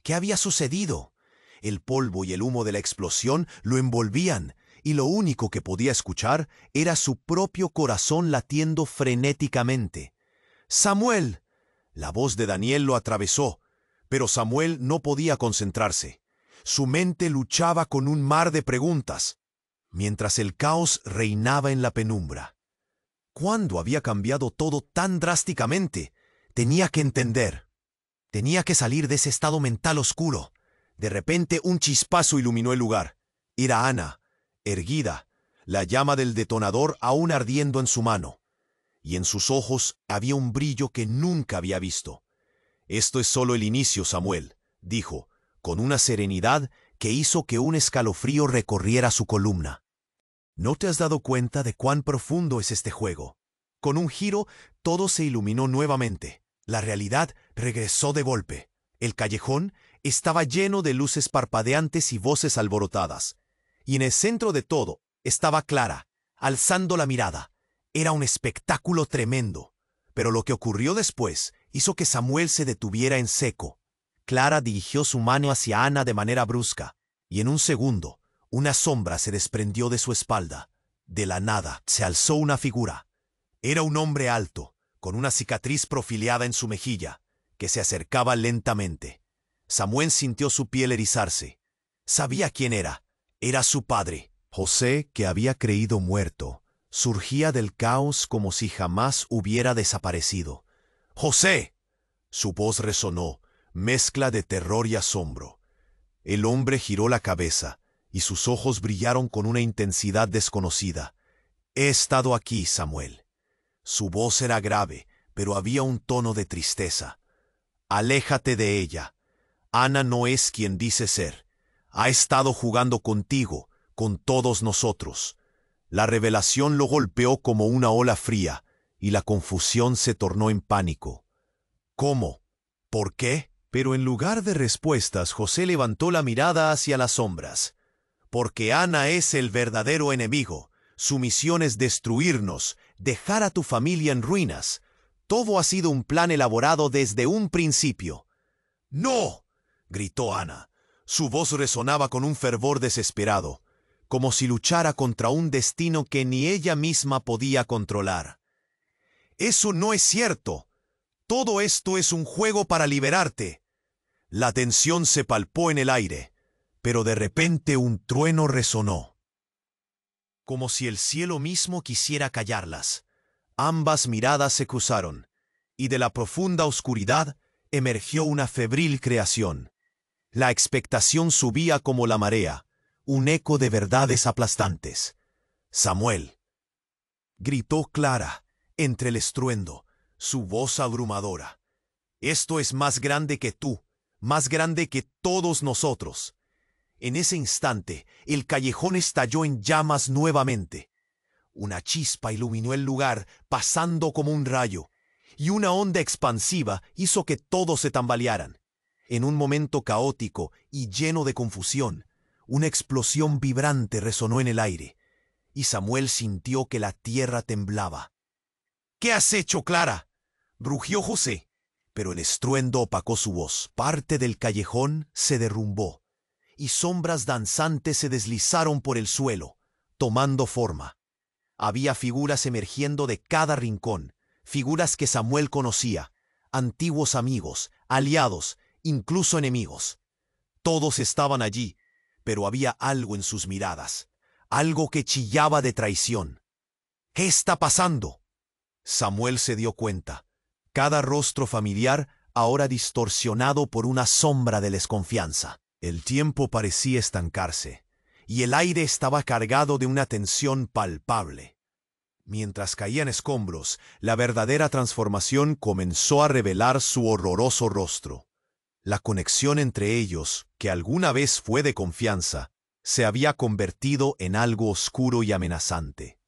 ¿Qué había sucedido? El polvo y el humo de la explosión lo envolvían, y lo único que podía escuchar era su propio corazón latiendo frenéticamente. «¡Samuel!». La voz de Daniel lo atravesó, pero Samuel no podía concentrarse. Su mente luchaba con un mar de preguntas, mientras el caos reinaba en la penumbra. ¿Cuándo había cambiado todo tan drásticamente? Tenía que entender. Tenía que salir de ese estado mental oscuro. De repente un chispazo iluminó el lugar. Era Ana, erguida, la llama del detonador aún ardiendo en su mano. Y en sus ojos había un brillo que nunca había visto. «Esto es solo el inicio, Samuel», dijo, con una serenidad que hizo que un escalofrío recorriera su columna. ¿No te has dado cuenta de cuán profundo es este juego? Con un giro, todo se iluminó nuevamente. La realidad regresó de golpe. El callejón estaba lleno de luces parpadeantes y voces alborotadas. Y en el centro de todo estaba Clara, alzando la mirada. Era un espectáculo tremendo. Pero lo que ocurrió después hizo que Samuel se detuviera en seco. Clara dirigió su mano hacia Ana de manera brusca, y en un segundo, una sombra se desprendió de su espalda. De la nada se alzó una figura. Era un hombre alto, con una cicatriz profilada en su mejilla, que se acercaba lentamente. Samuel sintió su piel erizarse. Sabía quién era. Era su padre. José, que había creído muerto, surgía del caos como si jamás hubiera desaparecido. ¡José! Su voz resonó, mezcla de terror y asombro. El hombre giró la cabeza, y sus ojos brillaron con una intensidad desconocida. «He estado aquí, Samuel». Su voz era grave, pero había un tono de tristeza. «Aléjate de ella. Ana no es quien dice ser. Ha estado jugando contigo, con todos nosotros». La revelación lo golpeó como una ola fría, y la confusión se tornó en pánico. «¿Cómo? ¿Por qué?» Pero en lugar de respuestas, José levantó la mirada hacia las sombras. «Porque Ana es el verdadero enemigo. Su misión es destruirnos, dejar a tu familia en ruinas. Todo ha sido un plan elaborado desde un principio». «¡No!», gritó Ana. Su voz resonaba con un fervor desesperado, como si luchara contra un destino que ni ella misma podía controlar. «Eso no es cierto. Todo esto es un juego para liberarte». La tensión se palpó en el aire, pero de repente un trueno resonó, como si el cielo mismo quisiera callarlas. Ambas miradas se cruzaron, y de la profunda oscuridad emergió una febril creación. La expectación subía como la marea, un eco de verdades aplastantes. «Samuel», gritó Clara, entre el estruendo, su voz abrumadora. «Esto es más grande que tú, más grande que todos nosotros». En ese instante, el callejón estalló en llamas nuevamente. Una chispa iluminó el lugar, pasando como un rayo, y una onda expansiva hizo que todos se tambalearan. En un momento caótico y lleno de confusión, una explosión vibrante resonó en el aire, y Samuel sintió que la tierra temblaba. «¿Qué has hecho, Clara?», rugió José. Pero el estruendo opacó su voz. Parte del callejón se derrumbó, y sombras danzantes se deslizaron por el suelo, tomando forma. Había figuras emergiendo de cada rincón, figuras que Samuel conocía, antiguos amigos, aliados, incluso enemigos. Todos estaban allí, pero había algo en sus miradas, algo que chillaba de traición. «¿Qué está pasando?». Samuel se dio cuenta. Cada rostro familiar ahora distorsionado por una sombra de desconfianza. El tiempo parecía estancarse, y el aire estaba cargado de una tensión palpable. Mientras caían escombros, la verdadera transformación comenzó a revelar su horroroso rostro. La conexión entre ellos, que alguna vez fue de confianza, se había convertido en algo oscuro y amenazante.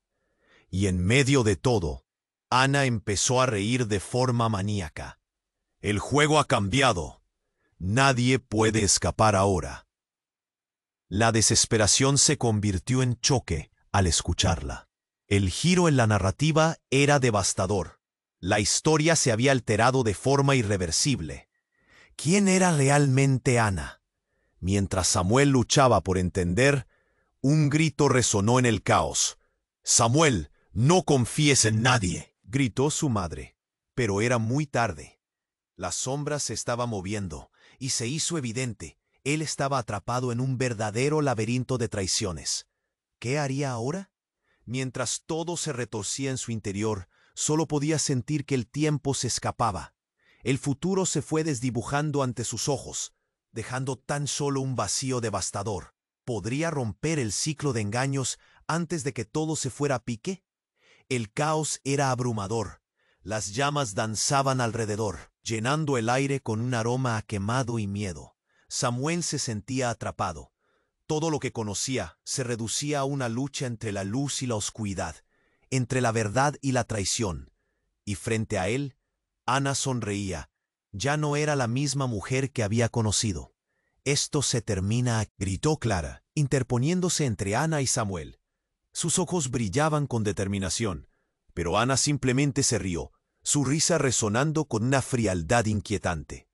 Y en medio de todo, Ana empezó a reír de forma maníaca. «El juego ha cambiado. Nadie puede escapar ahora». La desesperación se convirtió en choque al escucharla. El giro en la narrativa era devastador. La historia se había alterado de forma irreversible. ¿Quién era realmente Ana? Mientras Samuel luchaba por entender, un grito resonó en el caos. «Samuel, no confíes en nadie», gritó su madre. Pero era muy tarde. La sombra se estaba moviendo, y se hizo evidente. Él estaba atrapado en un verdadero laberinto de traiciones. ¿Qué haría ahora? Mientras todo se retorcía en su interior, solo podía sentir que el tiempo se escapaba. El futuro se fue desdibujando ante sus ojos, dejando tan solo un vacío devastador. ¿Podría romper el ciclo de engaños antes de que todo se fuera a pique? El caos era abrumador. Las llamas danzaban alrededor, llenando el aire con un aroma a quemado y miedo. Samuel se sentía atrapado, Todo lo que conocía se reducía a una lucha entre la luz y la oscuridad, entre la verdad y la traición. Y frente a él, Ana sonreía. Ya no era la misma mujer que había conocido. «Esto se termina», gritó Clara, interponiéndose entre Ana y Samuel. Sus ojos brillaban con determinación, pero Ana simplemente se rió, su risa resonando con una frialdad inquietante.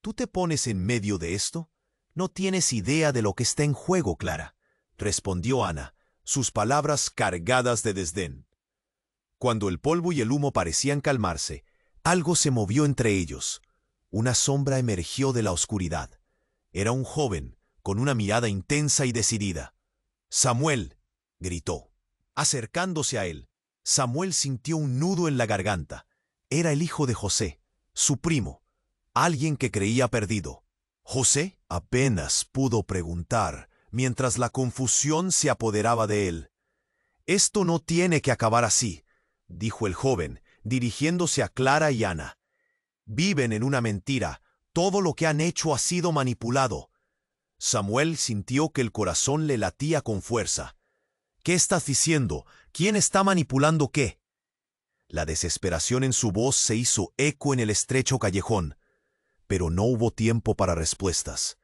«¿Tú te pones en medio de esto? No tienes idea de lo que está en juego, Clara», respondió Ana, sus palabras cargadas de desdén. Cuando el polvo y el humo parecían calmarse, algo se movió entre ellos. Una sombra emergió de la oscuridad. Era un joven, con una mirada intensa y decidida. «¡Samuel!», gritó. Acercándose a él, Samuel sintió un nudo en la garganta. Era el hijo de José, su primo, alguien que creía perdido. «¿José?», apenas pudo preguntar, mientras la confusión se apoderaba de él. «Esto no tiene que acabar así», dijo el joven, dirigiéndose a Clara y Ana. «Viven en una mentira. Todo lo que han hecho ha sido manipulado». Samuel sintió que el corazón le latía con fuerza. «¿Qué estás diciendo? ¿Quién está manipulando qué?». La desesperación en su voz se hizo eco en el estrecho callejón, pero no hubo tiempo para respuestas.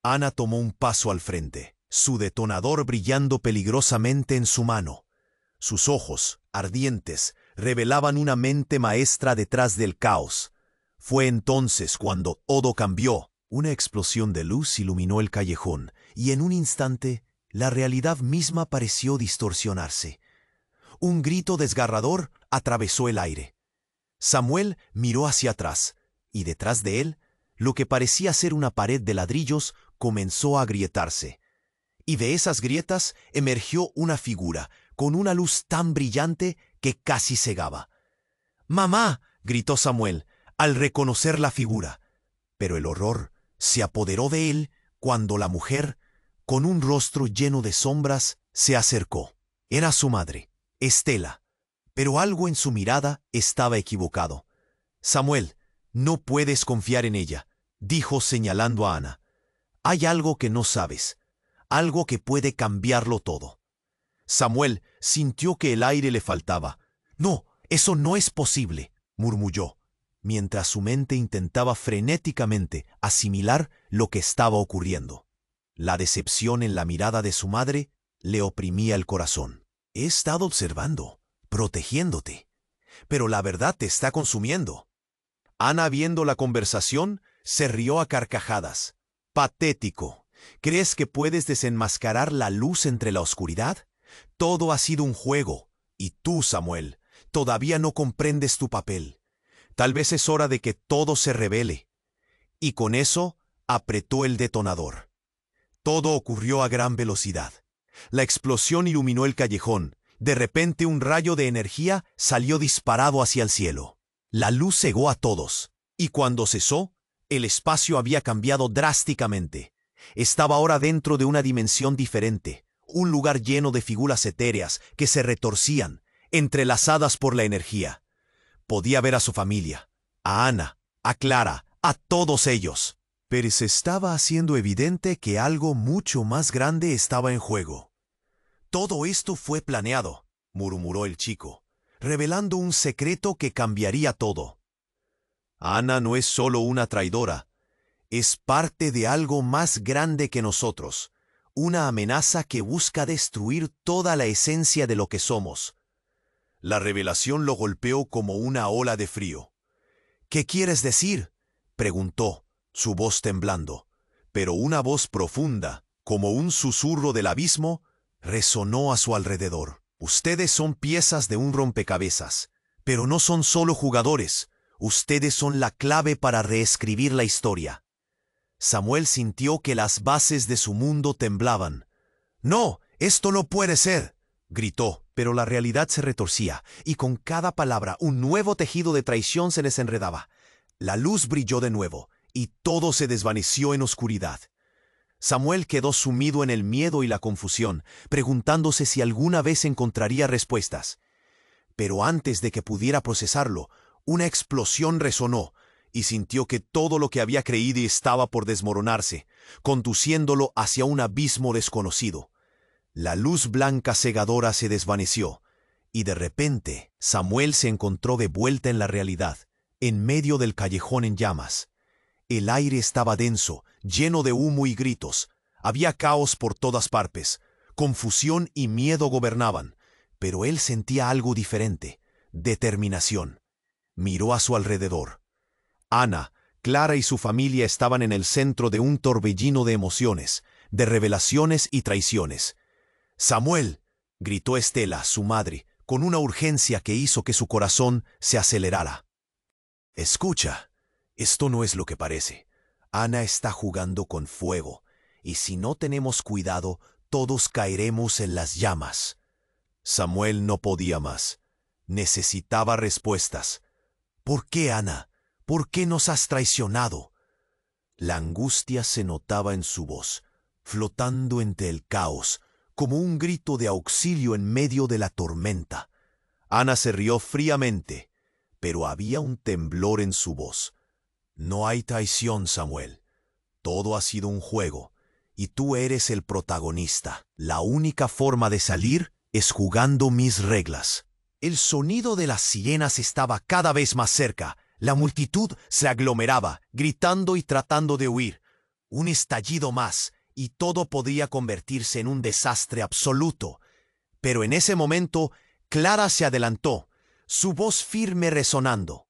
Ana tomó un paso al frente, su detonador brillando peligrosamente en su mano. Sus ojos, ardientes, revelaban una mente maestra detrás del caos. Fue entonces cuando todo cambió. Una explosión de luz iluminó el callejón, y en un instante la realidad misma pareció distorsionarse. Un grito desgarrador atravesó el aire. Samuel miró hacia atrás, y detrás de él, lo que parecía ser una pared de ladrillos comenzó a agrietarse. Y de esas grietas emergió una figura, con una luz tan brillante que casi cegaba. «¡Mamá!», gritó Samuel, al reconocer la figura. Pero el horror se apoderó de él cuando la mujer, con un rostro lleno de sombras, se acercó. Era su madre, Estela, pero algo en su mirada estaba equivocado. «Samuel, no puedes confiar en ella», dijo señalando a Ana. «Hay algo que no sabes, algo que puede cambiarlo todo». Samuel sintió que el aire le faltaba. «No, eso no es posible», murmulló, mientras su mente intentaba frenéticamente asimilar lo que estaba ocurriendo. La decepción en la mirada de su madre le oprimía el corazón. «He estado observando, protegiéndote, pero la verdad te está consumiendo». Ana, viendo la conversación, se rió a carcajadas. «Patético. ¿Crees que puedes desenmascarar la luz entre la oscuridad? Todo ha sido un juego, y tú, Samuel, todavía no comprendes tu papel. Tal vez es hora de que todo se revele». Y con eso apretó el detonador. Todo ocurrió a gran velocidad. La explosión iluminó el callejón. De repente un rayo de energía salió disparado hacia el cielo. La luz cegó a todos, y cuando cesó, el espacio había cambiado drásticamente. Estaba ahora dentro de una dimensión diferente, un lugar lleno de figuras etéreas que se retorcían, entrelazadas por la energía. Podía ver a su familia, a Ana, a Clara, a todos ellos. Pero se estaba haciendo evidente que algo mucho más grande estaba en juego. «Todo esto fue planeado», murmuró el chico, revelando un secreto que cambiaría todo. «Ana no es solo una traidora, es parte de algo más grande que nosotros, una amenaza que busca destruir toda la esencia de lo que somos». La revelación lo golpeó como una ola de frío. «¿Qué quieres decir?», preguntó, su voz temblando, pero una voz profunda, como un susurro del abismo, resonó a su alrededor. «Ustedes son piezas de un rompecabezas, pero no son solo jugadores. Ustedes son la clave para reescribir la historia». Samuel sintió que las bases de su mundo temblaban. «¡No! ¡Esto no puede ser!», gritó, pero la realidad se retorcía, y con cada palabra un nuevo tejido de traición se desenredaba. La luz brilló de nuevo, y todo se desvaneció en oscuridad. Samuel quedó sumido en el miedo y la confusión, preguntándose si alguna vez encontraría respuestas. Pero antes de que pudiera procesarlo, una explosión resonó, y sintió que todo lo que había creído estaba por desmoronarse, conduciéndolo hacia un abismo desconocido. La luz blanca cegadora se desvaneció, y de repente Samuel se encontró de vuelta en la realidad, en medio del callejón en llamas. El aire estaba denso, lleno de humo y gritos. Había caos por todas partes. Confusión y miedo gobernaban, pero él sentía algo diferente: determinación. Miró a su alrededor. Ana, Clara y su familia estaban en el centro de un torbellino de emociones, de revelaciones y traiciones. «Samuel», gritó Estela, su madre, con una urgencia que hizo que su corazón se acelerara. «Escucha, esto no es lo que parece. Ana está jugando con fuego, y si no tenemos cuidado, todos caeremos en las llamas». Samuel no podía más. Necesitaba respuestas. «¿Por qué, Ana? ¿Por qué nos has traicionado?». La angustia se notaba en su voz, flotando entre el caos, como un grito de auxilio en medio de la tormenta. Ana se rió fríamente, pero había un temblor en su voz. «No hay traición, Samuel. Todo ha sido un juego, y tú eres el protagonista. La única forma de salir es jugando mis reglas». El sonido de las sirenas estaba cada vez más cerca. La multitud se aglomeraba, gritando y tratando de huir. Un estallido más, y todo podía convertirse en un desastre absoluto. Pero en ese momento, Clara se adelantó, su voz firme resonando.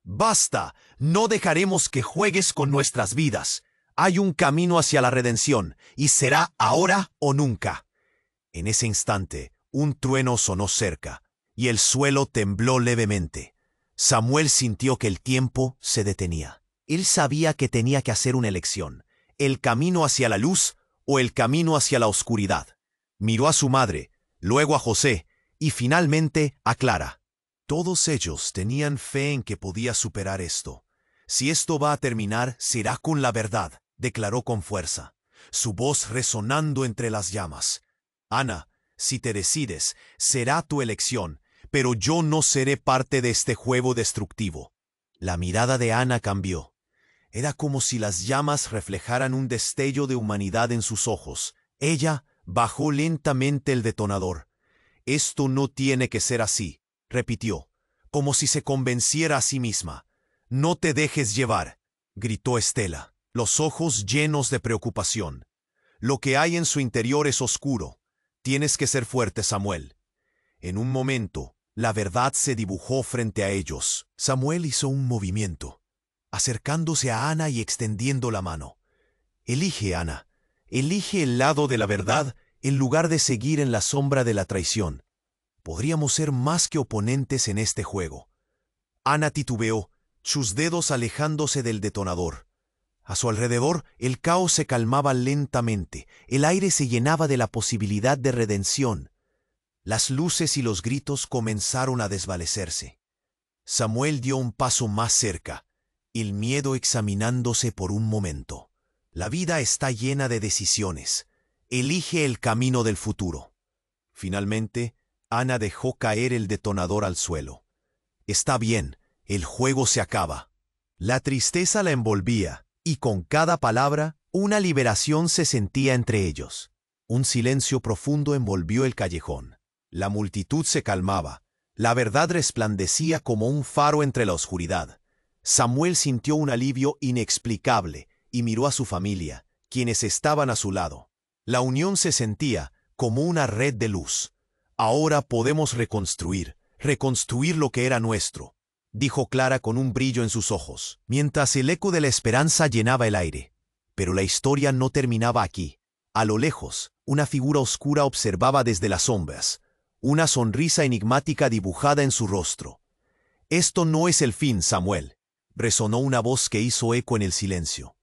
«Basta, no dejaremos que juegues con nuestras vidas. Hay un camino hacia la redención, y será ahora o nunca». En ese instante, un trueno sonó cerca, y el suelo tembló levemente. Samuel sintió que el tiempo se detenía. Él sabía que tenía que hacer una elección: el camino hacia la luz o el camino hacia la oscuridad. Miró a su madre, luego a José, y finalmente a Clara. Todos ellos tenían fe en que podía superar esto. «Si esto va a terminar, será con la verdad», declaró con fuerza, su voz resonando entre las llamas. «Ana, si te decides, será tu elección, pero yo no seré parte de este juego destructivo». La mirada de Ana cambió. Era como si las llamas reflejaran un destello de humanidad en sus ojos. Ella bajó lentamente el detonador. «Esto no tiene que ser así», repitió, como si se convenciera a sí misma. «No te dejes llevar», gritó Estela, los ojos llenos de preocupación. «Lo que hay en su interior es oscuro. Tienes que ser fuerte, Samuel». En un momento, la verdad se dibujó frente a ellos. Samuel hizo un movimiento, acercándose a Ana y extendiendo la mano. «Elige, Ana. Elige el lado de la verdad en lugar de seguir en la sombra de la traición. Podríamos ser más que oponentes en este juego». Ana titubeó, sus dedos alejándose del detonador. A su alrededor, el caos se calmaba lentamente. El aire se llenaba de la posibilidad de redención. Las luces y los gritos comenzaron a desvanecerse. Samuel dio un paso más cerca, el miedo examinándose por un momento. La vida está llena de decisiones. Elige el camino del futuro. Finalmente, Ana dejó caer el detonador al suelo. «Está bien, el juego se acaba». La tristeza la envolvía, y con cada palabra, una liberación se sentía entre ellos. Un silencio profundo envolvió el callejón. La multitud se calmaba. La verdad resplandecía como un faro entre la oscuridad. Samuel sintió un alivio inexplicable y miró a su familia, quienes estaban a su lado. La unión se sentía como una red de luz. «Ahora podemos reconstruir lo que era nuestro», dijo Clara con un brillo en sus ojos, mientras el eco de la esperanza llenaba el aire. Pero la historia no terminaba aquí. A lo lejos, una figura oscura observaba desde las sombras, una sonrisa enigmática dibujada en su rostro. «Esto no es el fin, Samuel», resonó una voz que hizo eco en el silencio.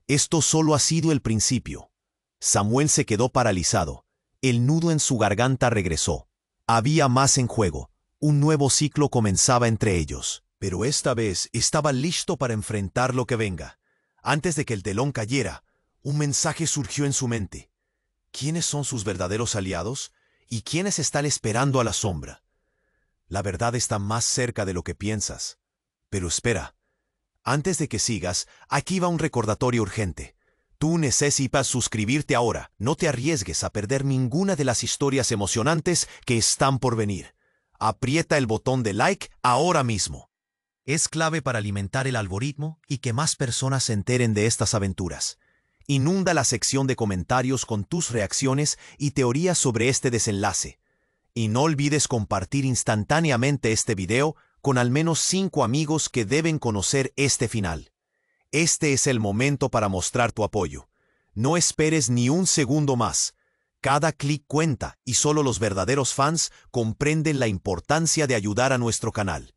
«Esto solo ha sido el principio». Samuel se quedó paralizado. El nudo en su garganta regresó. Había más en juego. Un nuevo ciclo comenzaba entre ellos. Pero esta vez estaba listo para enfrentar lo que venga. Antes de que el telón cayera, un mensaje surgió en su mente. ¿Quiénes son sus verdaderos aliados? ¿Y quiénes están esperando a la sombra? La verdad está más cerca de lo que piensas. Pero espera, Antes de que sigas, aquí va un recordatorio urgente. Tú necesitas suscribirte ahora. No te arriesgues a perder ninguna de las historias emocionantes que están por venir. Aprieta el botón de like ahora mismo. Es clave para alimentar el algoritmo y que más personas se enteren de estas aventuras. Inunda la sección de comentarios con tus reacciones y teorías sobre este desenlace. Y no olvides compartir instantáneamente este video con al menos 5 amigos que deben conocer este final. Este es el momento para mostrar tu apoyo. No esperes ni un segundo más. Cada clic cuenta y solo los verdaderos fans comprenden la importancia de ayudar a nuestro canal.